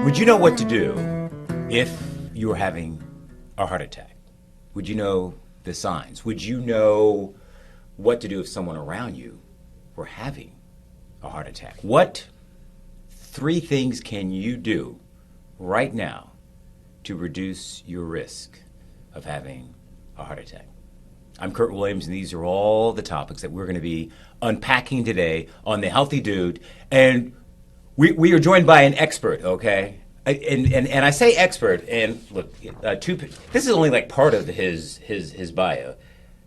Would you know what to do if you were having a heart attack? Would you know the signs? Would you know what to do if someone around you were having a heart attack? What 3 things can you do right now to reduce your risk of having a heart attack? I'm Kurt Williams, and these are all the topics that we're going to be unpacking today on The Healthy Dude. And we are joined by an expert, okay? And I say expert, and look, this is only like part of his bio.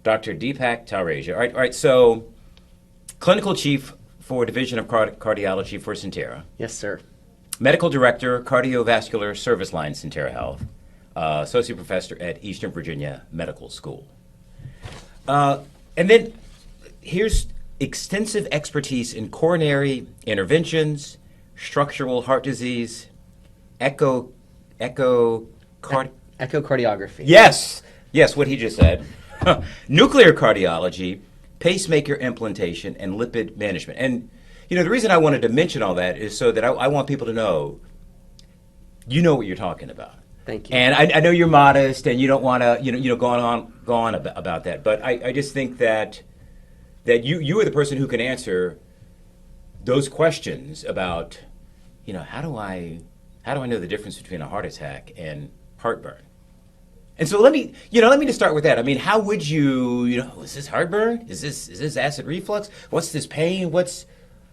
Dr. Deepak Talreja. All right, so clinical chief for Division of Cardiology for Sentara. Yes, sir. Medical director, cardiovascular service line, Sentara Health. Associate professor at Eastern Virginia Medical School. And then here's extensive expertise in coronary interventions, structural heart disease, echocardiography. Yes, what he just said. Nuclear cardiology, pacemaker implantation, and lipid management. And the reason I wanted to mention all that is so that I want people to know you know what you're talking about. Thank you. And I know you're modest and you don't want to go on about that, but I just think that you are the person who can answer those questions about how do I know the difference between a heart attack and heartburn. And so let me just start with that. I mean, how would you is this heartburn? Is this acid reflux? What's this pain?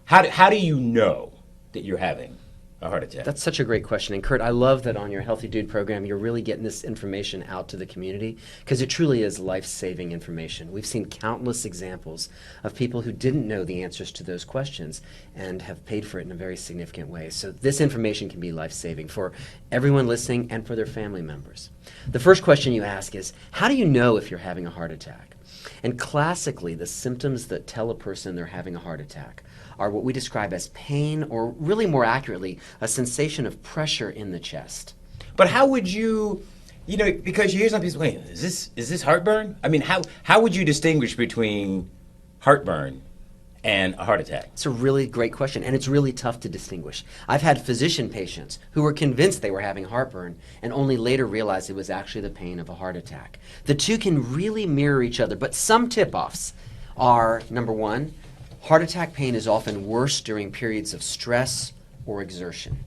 How do you know that you're having a heart attack? That's such a great question. And Kurt, I love that on your Healthy Dude program, you're really getting this information out to the community because it truly is life-saving information. We've seen countless examples of people who didn't know the answers to those questions and have paid for it in a very significant way. So this information can be life-saving for everyone listening and for their family members. The first question you ask is, how do you know if you're having a heart attack? And classically, the symptoms that tell a person they're having a heart attack are what we describe as pain, or really more accurately, a sensation of pressure in the chest. But how would you, because you hear some people, wait, is this heartburn? I mean, how would you distinguish between heartburn and a heart attack? It's a really great question, and it's really tough to distinguish. I've had physician patients who were convinced they were having heartburn and only later realized it was actually the pain of a heart attack. The two can really mirror each other, but some tip-offs are, number one, heart attack pain is often worse during periods of stress or exertion.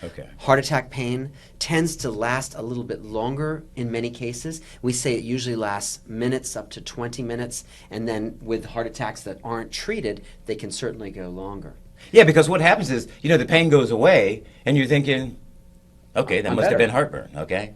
Okay. Heart attack pain tends to last a little bit longer in many cases. We say it usually lasts minutes up to 20 minutes, and then with heart attacks that aren't treated, they can certainly go longer. Yeah, because what happens is, the pain goes away, and you're thinking, okay, that must have been heartburn, okay?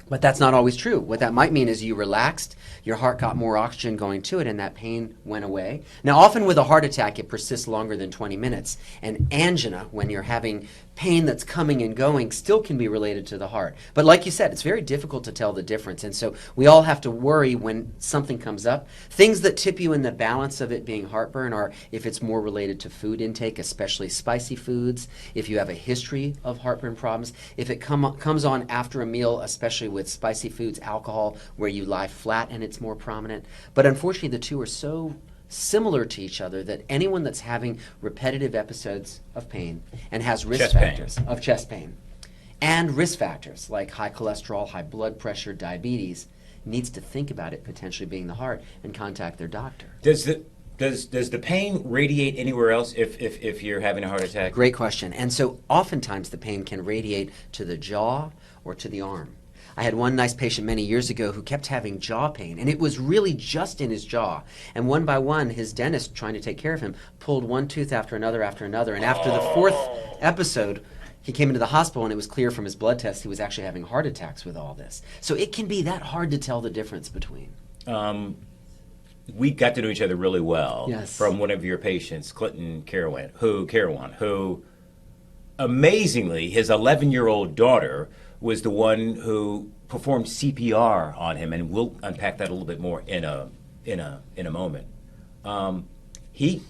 But that's not always true. What that might mean is you relaxed, your heart got more oxygen going to it, and that pain went away. Now, often with a heart attack, it persists longer than 20 minutes. And angina, when you're having pain that's coming and going, still can be related to the heart. But like you said, it's very difficult to tell the difference. And so we all have to worry when something comes up. Things that tip you in the balance of it being heartburn are if it's more related to food intake, especially spicy foods, if you have a history of heartburn problems, if it comes on after a meal, especially with spicy foods, alcohol, where you lie flat and it's more prominent. But unfortunately, the two are so similar to each other that anyone that's having repetitive episodes of pain and has risk factors of chest pain and risk factors like high cholesterol, high blood pressure, diabetes needs to think about it potentially being the heart and contact their doctor. Does the pain radiate anywhere else if you're having a heart attack? Great question. And so oftentimes the pain can radiate to the jaw or to the arm. I had one nice patient many years ago who kept having jaw pain, and it was really just in his jaw. And one by one, his dentist, trying to take care of him, pulled one tooth after another, and after the 4th episode, he came into the hospital, and it was clear from his blood test he was actually having heart attacks with all this. So it can be that hard to tell the difference between. We got to know each other really well. Yes. From one of your patients, Clinton Carawan, who amazingly, his 11-year-old daughter was the one who performed CPR on him, and we'll unpack that a little bit more in a moment. He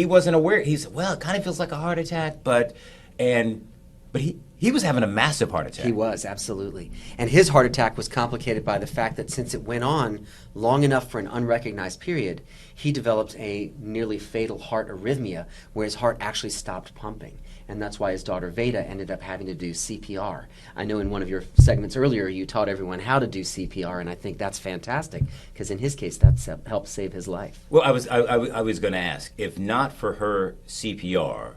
wasn't aware. He said, "Well, it kind of feels like a heart attack, but he he was having a massive heart attack. He was, absolutely. And his heart attack was complicated by the fact that since it went on long enough for an unrecognized period, he developed a nearly fatal heart arrhythmia where his heart actually stopped pumping. And that's why his daughter Veda ended up having to do CPR. I know in one of your segments earlier you taught everyone how to do CPR, and I think that's fantastic because in his case that's helped save his life. Well, I was going to ask, if not for her CPR,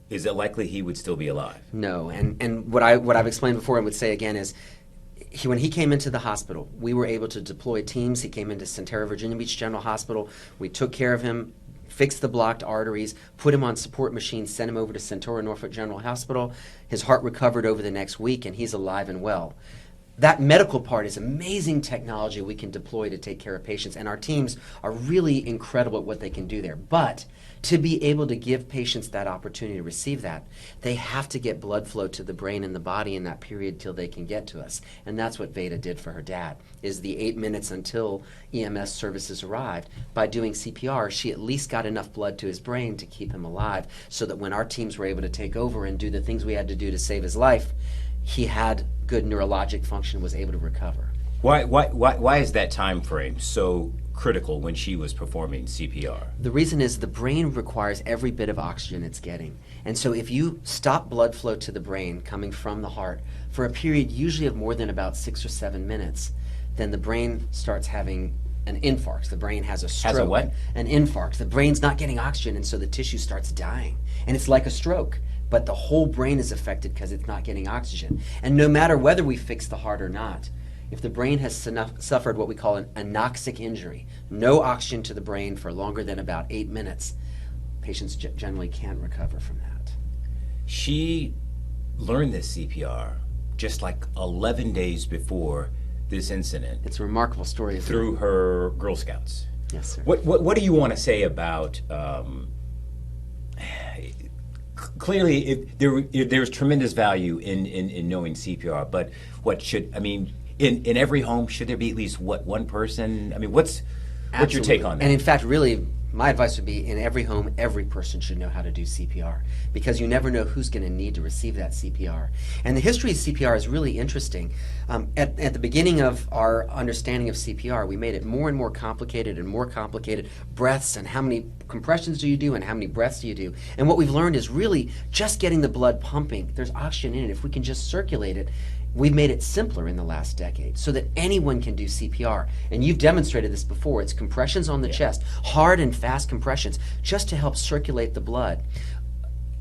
is it likely he would still be alive? No, and what I've explained before and would say again is when he came into the hospital, we were able to deploy teams. He came into Sentara Virginia Beach General Hospital. We took care of him, fixed the blocked arteries, put him on support machines, sent him over to Centaur Norfolk General Hospital. His heart recovered over the next week, and he's alive and well. That medical part is amazing technology we can deploy to take care of patients, and our teams are really incredible at what they can do there. But to be able to give patients that opportunity to receive that, they have to get blood flow to the brain and the body in that period till they can get to us. And that's what Veda did for her dad, is the 8 minutes until EMS services arrived. By doing CPR, she at least got enough blood to his brain to keep him alive so that when our teams were able to take over and do the things we had to do to save his life, he had good neurologic function, was able to recover. Why is that time frame so critical when she was performing CPR? The reason is the brain requires every bit of oxygen it's getting. And so if you stop blood flow to the brain coming from the heart for a period usually of more than about 6 or 7 minutes, then the brain starts having an infarct. The brain has a stroke. Has a what? An infarct. The brain's not getting oxygen, and so the tissue starts dying. And it's like a stroke, but the whole brain is affected because it's not getting oxygen. And no matter whether we fix the heart or not, if the brain has suffered what we call an anoxic injury, no oxygen to the brain for longer than about 8 minutes, patients generally can't recover from that. She learned this CPR just like 11 days before this incident. It's a remarkable story. Through her Girl Scouts. Yes, sir. What do you want to say about? Clearly, there's tremendous value in knowing CPR, but in every home, should there be at least one person? I mean, what's your take on that? And in fact, really, my advice would be in every home, every person should know how to do CPR because you never know who's going to need to receive that CPR. And the history of CPR is really interesting. At the beginning of our understanding of CPR, we made it more and more complicated and more complicated. Breaths and how many compressions do you do and how many breaths do you do. And what we've learned is really just getting the blood pumping. There's oxygen in it. If we can just circulate it, we've made it simpler in the last decade so that anyone can do CPR. And you've demonstrated this before. It's compressions on the chest, hard and fast compressions, just to help circulate the blood.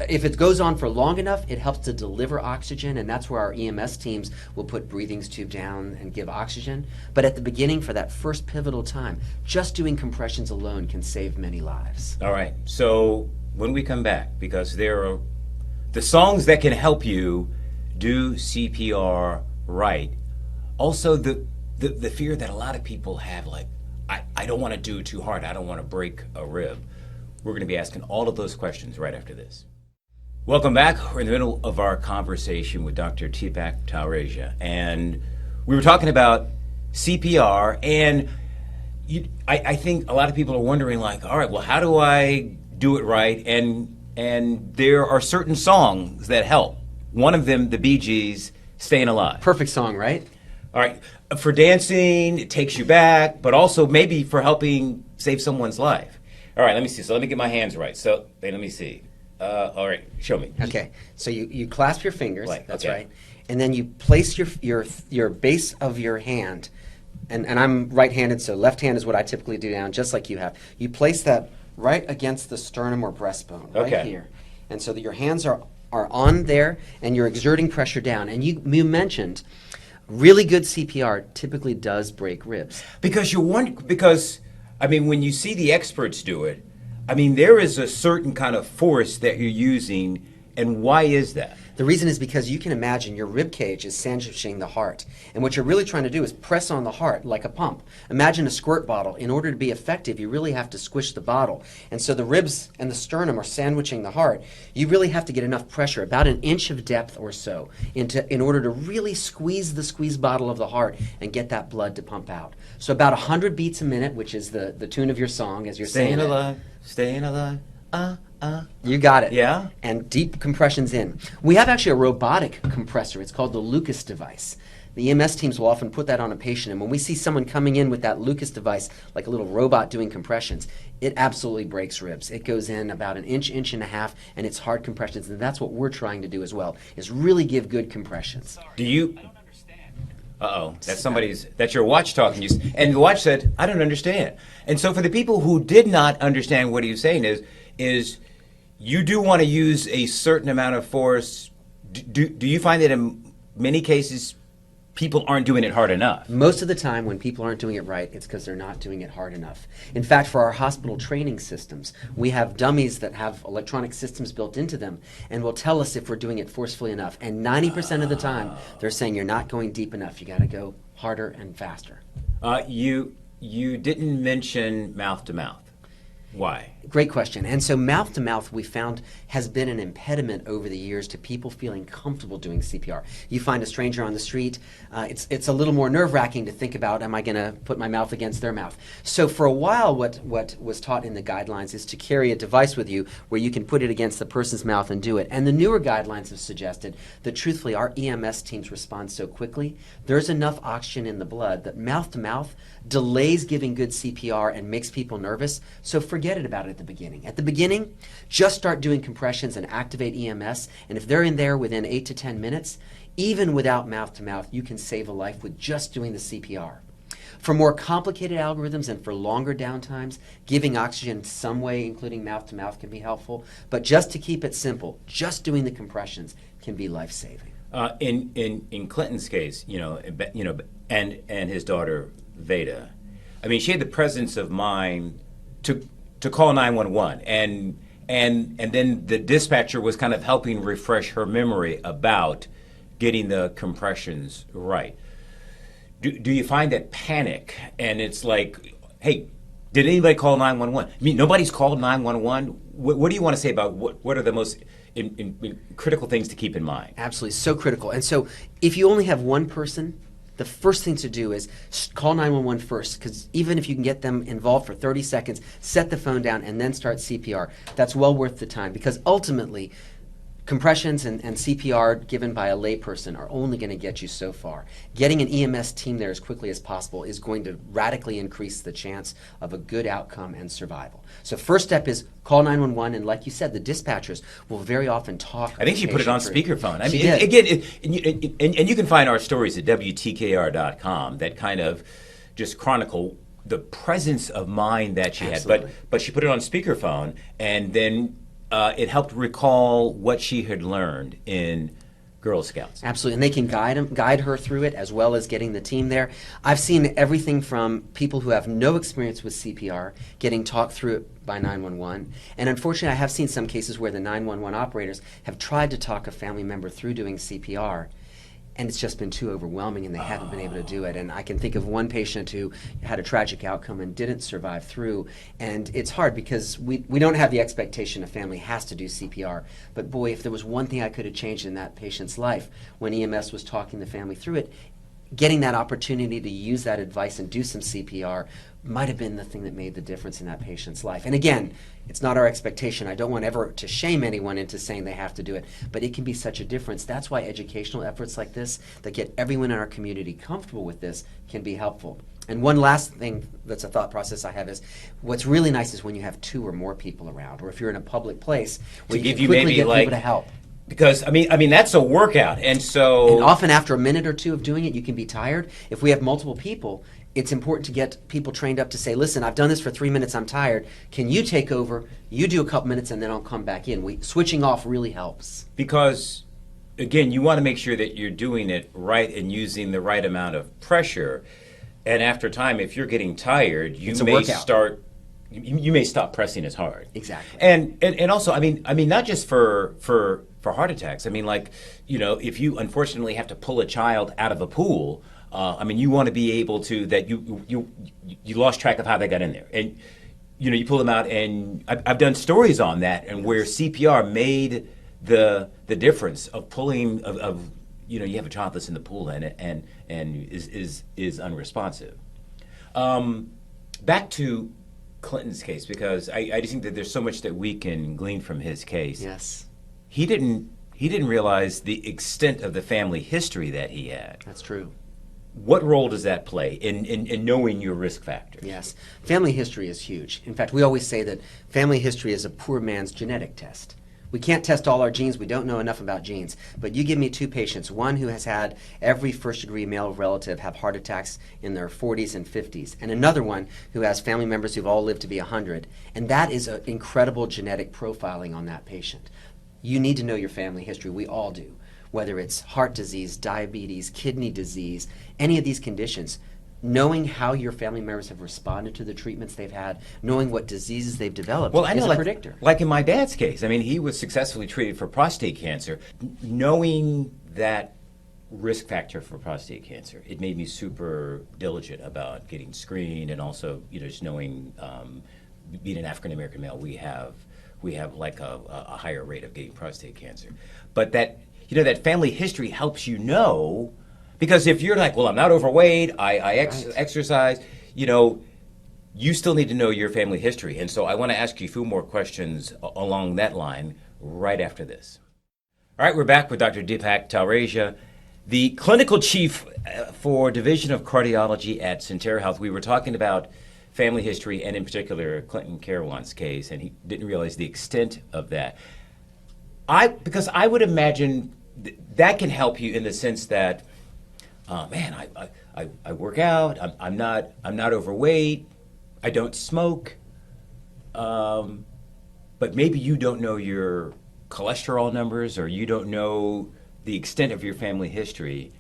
If it goes on for long enough, it helps to deliver oxygen, and that's where our EMS teams will put breathing tube down and give oxygen. But at the beginning, for that first pivotal time, just doing compressions alone can save many lives. All right. So when we come back, because there are the songs that can help you do CPR right. Also, the fear that a lot of people have, like, I don't want to do it too hard. I don't want to break a rib. We're going to be asking all of those questions right after this. Welcome back. We're in the middle of our conversation with Dr. Deepak Talreja, and we were talking about CPR, and I think a lot of people are wondering, like, all right, well, how do I do it right? And there are certain songs that help. One of them, the Bee Gees, Staying Alive. Perfect song, right? All right. For dancing, it takes you back, but also maybe for helping save someone's life. All right, let me see. So let me get my hands right. So let me see. All right, show me. Okay. So you clasp your fingers. Right, That's okay. right. And then you place your base of your hand, and I'm right-handed, so left hand is what I typically do down, just like you have. You place that right against the sternum or breastbone, right Okay. here. And so that your hands are on there, and you're exerting pressure down. And you mentioned really good CPR typically does break ribs. Because I mean, when you see the experts do it, I mean, there is a certain kind of force that you're using, and why is that? The reason is because you can imagine your rib cage is sandwiching the heart. And what you're really trying to do is press on the heart like a pump. Imagine a squirt bottle. In order to be effective, you really have to squish the bottle. And so the ribs and the sternum are sandwiching the heart. You really have to get enough pressure, about an inch of depth or so, in order to really squeeze the squeeze bottle of the heart and get that blood to pump out. So about 100 beats a minute, which is the tune of your song as you're saying Staying it. alive, staying alive. You got it. Yeah? And deep compressions in. We have actually a robotic compressor. It's called the Lucas device. The EMS teams will often put that on a patient, and when we see someone coming in with that Lucas device, like a little robot doing compressions, it absolutely breaks ribs. It goes in about an inch, inch and a half, and it's hard compressions, and that's what we're trying to do as well, is really give good compressions. Do you... Uh-oh, that's your watch talking. And the watch said, I don't understand. And so for the people who did not understand what he was saying is you do want to use a certain amount of force. Do you find that in many cases people aren't doing it hard enough? Most of the time when people aren't doing it right, it's because they're not doing it hard enough. In fact, for our hospital training systems, we have dummies that have electronic systems built into them and will tell us if we're doing it forcefully enough. And 90% of the time, they're saying you're not going deep enough. You got to go harder and faster. You didn't mention mouth to mouth. Why? Great question. And so mouth to mouth, we found, has been an impediment over the years to people feeling comfortable doing CPR. You find a stranger on the street, it's a little more nerve-wracking to think about, am I going to put my mouth against their mouth? So for a while, what was taught in the guidelines is to carry a device with you where you can put it against the person's mouth and do it. And the newer guidelines have suggested that, truthfully, our EMS teams respond so quickly, there's enough oxygen in the blood that mouth to mouth delays giving good CPR and makes people nervous, so forget it about it at the beginning. At the beginning, just start doing compressions and activate EMS, and if they're in there within 8 to 10 minutes, even without mouth-to-mouth, you can save a life with just doing the CPR. For more complicated algorithms and for longer downtimes, giving oxygen some way, including mouth-to-mouth, can be helpful, but just to keep it simple, just doing the compressions can be life-saving. In Clinton's case, and his daughter Veda, I mean, she had the presence of mind to call 911, and then the dispatcher was kind of helping refresh her memory about getting the compressions right. Do you find that panic, and it's like, hey, did anybody call 911? I mean, nobody's called 911. What do you want to say about what are the most critical things to keep in mind? Absolutely, so critical. And so if you only have one person, the first thing to do is call 911 first, because even if you can get them involved for 30 seconds, set the phone down and then start CPR. That's well worth the time, because ultimately compressions and CPR given by a layperson are only going to get you so far. Getting an EMS team there as quickly as possible is going to radically increase the chance of a good outcome and survival. So first step is call 911, and like you said, the dispatchers will very often talk. I think she put it on speakerphone. I She mean, did. again, and you can find our stories at WTKR.com that kind of just chronicle the presence of mind that she Absolutely. had. But she put it on speakerphone, and then it helped recall what she had learned in Girl Scouts. Absolutely, and they can guide her through it as well as getting the team there. I've seen everything from people who have no experience with CPR getting talked through it by 911, and unfortunately I have seen some cases where the 911 operators have tried to talk a family member through doing CPR, and it's just been too overwhelming and they haven't been able to do it. And I can think of one patient who had a tragic outcome and didn't survive through, and it's hard because we don't have the expectation a family has to do CPR, but boy, if there was one thing I could have changed in that patient's life when EMS was talking the family through it, getting that opportunity to use that advice and do some CPR might have been the thing that made the difference in that patient's life. And again, it's not our expectation. I don't want ever to shame anyone into saying they have to do it, but it can be such a difference. That's why educational efforts like this that get everyone in our community comfortable with this can be helpful. And one last thing that's a thought process I have is, what's really nice is when you have 2 or more people around, or if you're in a public place where you can quickly get people to help. Because I mean that's a workout, and often after a minute or 2 of doing it, you can be tired. If we have multiple people, it's important to get people trained up to say, listen, I've done this for 3 minutes, I'm tired. Can you take over? You do a couple minutes, and then I'll come back in. Switching off really helps. Because, again, you want to make sure that you're doing it right and using the right amount of pressure. And after time, if you're getting tired, you may stop pressing as hard. Exactly. And also, I mean, not just for heart attacks. I mean, like, if you unfortunately have to pull a child out of a pool, I mean, you want to be able to, that you lost track of how they got in there, and you pull them out. And I've done stories on that, and where CPR made the difference of pulling of you have a child that's in the pool and is unresponsive. Back to Clinton's case, because I just think that there's so much that we can glean from his case. Yes, He didn't realize the extent of the family history that he had. that's true. What role does that play in knowing your risk factors? Yes. Family history is huge. In fact, we always say that family history is a poor man's genetic test. We can't test all our genes. We don't know enough about genes. But you give me two patients, one who has had every first-degree male relative have heart attacks in their 40s and 50s, and another one who has family members who've all lived to be 100. And that is an incredible genetic profiling on that patient. You need to know your family history. We all do. Whether it's heart disease, diabetes, kidney disease, any of these conditions, knowing how your family members have responded to the treatments they've had, knowing what diseases they've developed Well, I is know, a like, predictor. like in my dad's case, I mean, he was successfully treated for prostate cancer. Knowing that risk factor for prostate cancer, it made me super diligent about getting screened, and also, just knowing, being an African American male, we have like a higher rate of getting prostate cancer. But that that family history helps because if you're like, well, I'm not overweight, I Right. exercise, you still need to know your family history. And so I want to ask you a few more questions along that line right after this. All right, we're back with Dr. Deepak Talreja, the clinical chief for Division of Cardiology at Sentara Health. We were talking about family history, and in particular Clinton Carawon's case, and he didn't realize the extent of that. Because I would imagine that can help you in the sense that, man, I work out, I'm not overweight, I don't smoke, but maybe you don't know your cholesterol numbers, or you don't know the extent of your family history,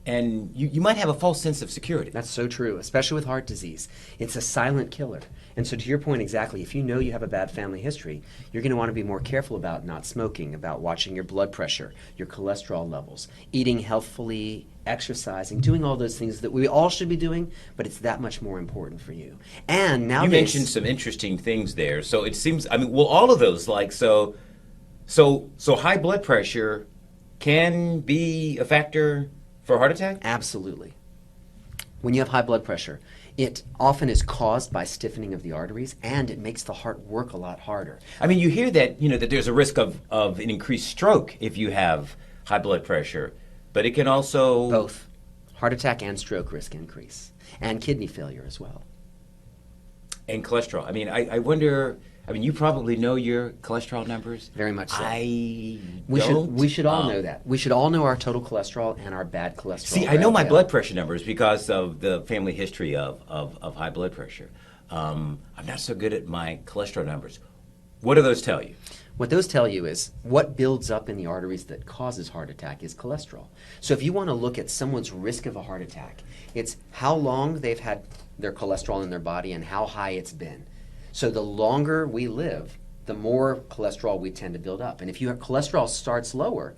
and you might have a false sense of security. That's so true, especially with heart disease. It's a silent killer. And so to your point exactly, if you know you have a bad family history, you're going to want to be more careful about not smoking, about watching your blood pressure, your cholesterol levels, eating healthfully, exercising, doing all those things that we all should be doing, but it's that much more important for you. And now You mentioned some interesting things there. So it seems, all of those, so high blood pressure can be a factor for a heart attack? Absolutely. When you have high blood pressure, it often is caused by stiffening of the arteries, and it makes the heart work a lot harder. You hear that, that there's a risk of an increased stroke if you have high blood pressure, but it can also... Both. Heart attack and stroke risk increase, and kidney failure as well. And cholesterol. I wonder... you probably know your cholesterol numbers. Very much so. I We don't. should all know that. We should all know our total cholesterol and our bad cholesterol. See, I know my blood pressure numbers because of the family history of high blood pressure. I'm not so good at my cholesterol numbers. What do those tell you? What those tell you is what builds up in the arteries that causes heart attack is cholesterol. So if you want to look at someone's risk of a heart attack, it's how long they've had their cholesterol in their body and how high it's been. So the longer we live, the more cholesterol we tend to build up. And if your cholesterol starts lower,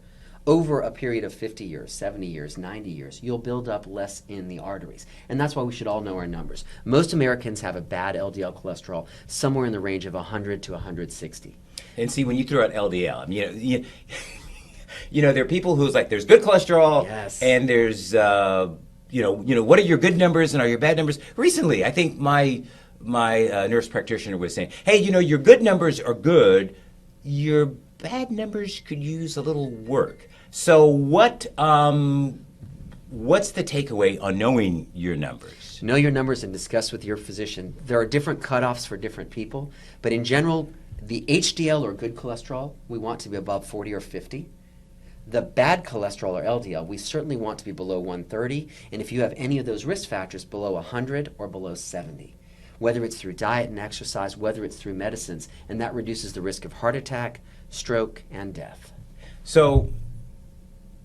over a period of 50 years, 70 years, 90 years, you'll build up less in the arteries. And that's why we should all know our numbers. Most Americans have a bad LDL cholesterol somewhere in the range of 100 to 160. And see, when you throw out LDL, there are people who's like, there's good cholesterol, Yes. and there's, what are your good numbers and are your bad numbers? Recently, I think my nurse practitioner was saying, hey, your good numbers are good, your bad numbers could use a little work. So what's the takeaway on knowing your numbers? Know your numbers and discuss with your physician. There are different cutoffs for different people, but in general, the HDL or good cholesterol, we want to be above 40 or 50. The bad cholesterol or LDL, we certainly want to be below 130, and if you have any of those risk factors, below 100 or below 70. Whether it's through diet and exercise, whether it's through medicines, and that reduces the risk of heart attack, stroke, and death. So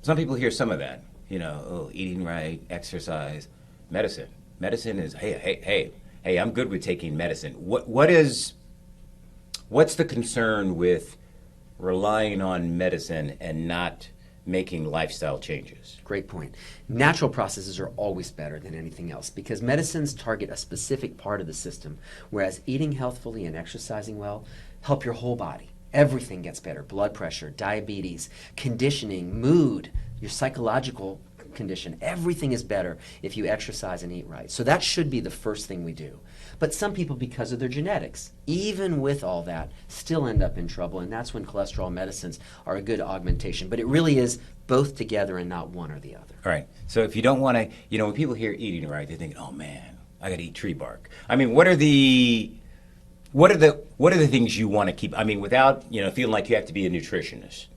some people hear some of that, eating right, exercise, medicine. Medicine is, hey, I'm good with taking medicine. What's the concern with relying on medicine and not making lifestyle changes? Great point. Natural processes are always better than anything else because medicines target a specific part of the system, whereas eating healthfully and exercising well help your whole body. Everything gets better. Blood pressure, diabetes, conditioning, mood, your psychological condition. Everything is better if you exercise and eat right. So that should be the first thing we do. But some people, because of their genetics, even with all that, still end up in trouble, and that's when cholesterol medicines are a good augmentation. But it really is both together and not one or the other. All right. So if you don't want to, when people hear eating right, they think, oh man, I got to eat tree bark. I mean, what are the things you want to keep? I mean, without feeling like you have to be a nutritionist,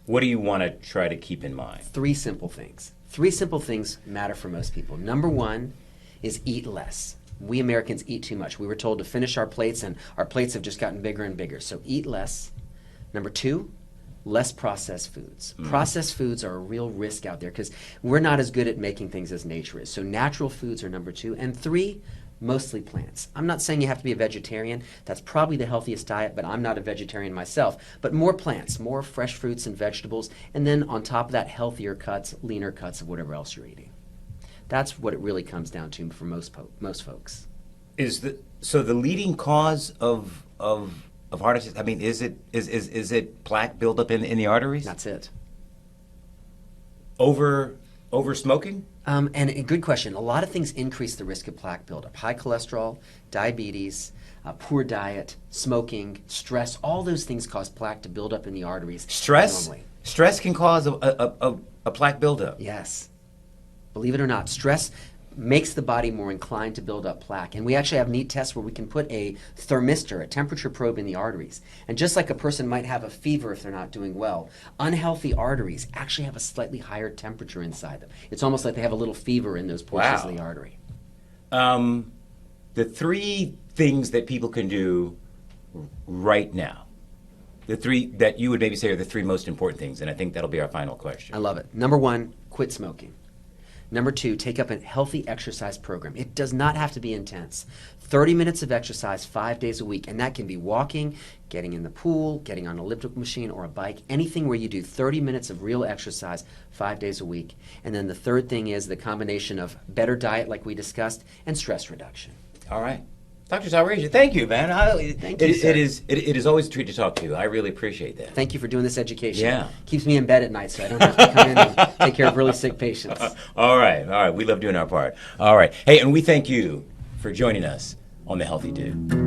what do you want to try to keep in mind? Three simple things. Three simple things matter for most people. Number one is eat less. We Americans eat too much. We were told to finish our plates, and our plates have just gotten bigger and bigger. So eat less. Number two, less processed foods. Processed foods are a real risk out there because we're not as good at making things as nature is. So natural foods are number two. And three, mostly plants. I'm not saying you have to be a vegetarian. That's probably the healthiest diet, but I'm not a vegetarian myself. But more plants, more fresh fruits and vegetables, and then on top of that, healthier cuts, leaner cuts of whatever else you're eating. That's what it really comes down to for most folks. So the leading cause of heart attacks? I mean, is it plaque buildup in the arteries? That's it. Over smoking? And a good question. A lot of things increase the risk of plaque buildup. High cholesterol, diabetes, poor diet, smoking, stress, all those things cause plaque to build up in the arteries. Stress? Normally. Stress can cause a plaque buildup. Yes. Believe it or not, stress makes the body more inclined to build up plaque. And we actually have neat tests where we can put a thermistor, a temperature probe in the arteries. And just like a person might have a fever if they're not doing well, unhealthy arteries actually have a slightly higher temperature inside them. It's almost like they have a little fever in those portions of the artery. The three things that people can do right now, the three that you would maybe say are the three most important things, and I think that'll be our final question. I love it. Number one, quit smoking. Number two, take up a healthy exercise program. It does not have to be intense. 30 minutes of exercise 5 days a week, and that can be walking, getting in the pool, getting on an elliptical machine or a bike, anything where you do 30 minutes of real exercise 5 days a week. And then the third thing is the combination of better diet, like we discussed, and stress reduction. All right. Dr. Talreja, thank you, man. Thank you, sir. It is always a treat to talk to you. I really appreciate that. Thank you for doing this education. Yeah. Keeps me in bed at night so I don't have to come in and take care of really sick patients. All right. We love doing our part. All right. Hey, and we thank you for joining us on The Healthy Dude.